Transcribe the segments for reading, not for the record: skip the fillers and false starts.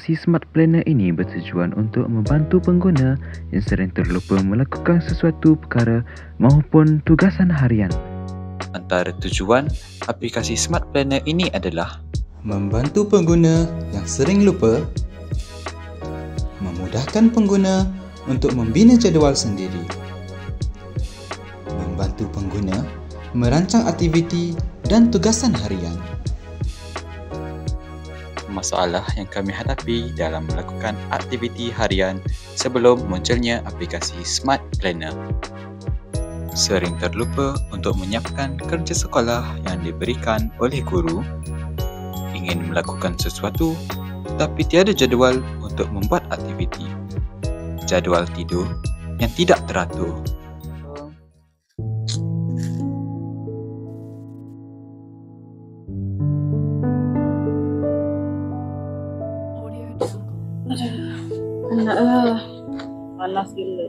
Aplikasi Smart Planner ini bertujuan untuk membantu pengguna yang sering terlupa melakukan sesuatu perkara maupun tugasan harian. Antara tujuan aplikasi Smart Planner ini adalah membantu pengguna yang sering lupa, memudahkan pengguna untuk membina jadual sendiri, membantu pengguna merancang aktiviti dan tugasan harian. masalah yang kami hadapi dalam melakukan aktiviti harian sebelum munculnya aplikasi Smart Planner. Sering terlupa untuk menyiapkan kerja sekolah yang diberikan oleh guru, ingin melakukan sesuatu tetapi tiada jadual untuk membuat aktiviti, jadual tidur yang tidak teratur. Panas gila.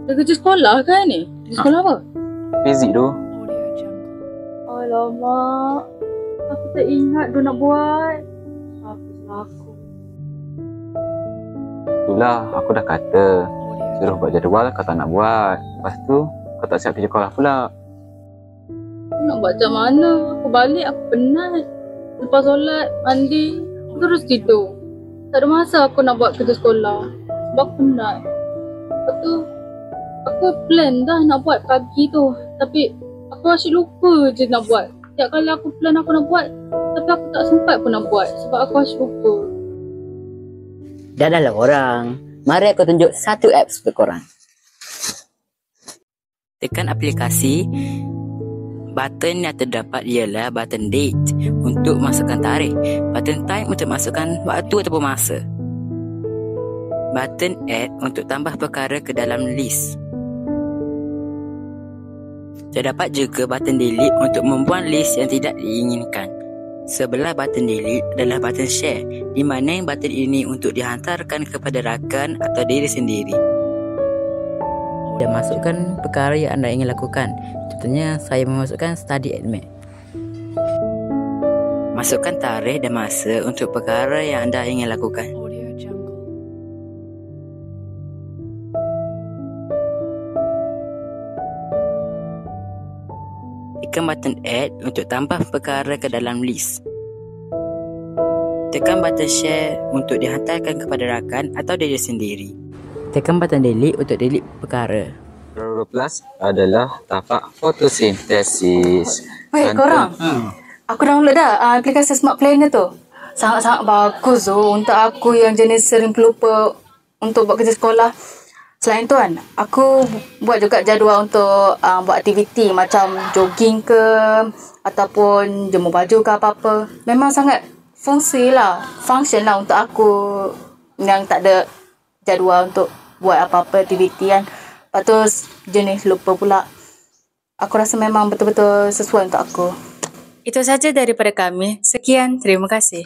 Dah kerja sekolah kan ni? Kerja sekolah apa? Fizik tu. Alamak, aku tak ingat dia nak buat. Aku. Itulah aku dah kata suruh buat jadual kau tak nak buat. Lepas tu kau tak siap kerja sekolah pula. Nak buat macam mana? Aku balik aku penat. Lepas solat, mandi, terus tidur. Tak ada masa aku nak buat kerja sekolah sebab aku penat. Lepas tu aku plan dah nak buat pagi tu, tapi aku asyik lupa je nak buat. Setiap kali aku plan aku nak buat, tapi aku tak sempat pun nak buat sebab aku asyik lupa. Dah lah orang. Mari aku tunjuk satu apps untuk korang. Tekan aplikasi. Button yang terdapat ialah button date untuk masukkan tarikh, button time untuk masukkan waktu ataupun masa, button add untuk tambah perkara ke dalam list. Terdapat juga button delete untuk membuang list yang tidak diinginkan. Sebelah button delete adalah button share, di mana button ini untuk dihantarkan kepada rakan atau diri sendiri. Dan masukkan perkara yang anda ingin lakukan. Contohnya, saya memasukkan study at Mac. Masukkan tarikh dan masa untuk perkara yang anda ingin lakukan. Tekan button add untuk tambah perkara ke dalam list. Tekan button share untuk dihantarkan kepada rakan atau diri sendiri. Tekan button delete untuk delete perkara. Pro Plus adalah tapak fotosintesis. Weh korang, aku download dah aplikasi Smart Planner tu. Sangat-sangat bagus tu untuk aku yang jenis sering pelupa untuk buat kerja sekolah. Selain tu kan, aku buat juga jadual untuk buat aktiviti macam jogging ke ataupun jemur baju ke apa-apa. Memang sangat function lah untuk aku yang tak ada jadual untuk buat apa-apa aktiviti kan. Lepas tu jenis lupa pula. Aku rasa memang betul-betul sesuai untuk aku. Itu saja daripada kami. Sekian, terima kasih.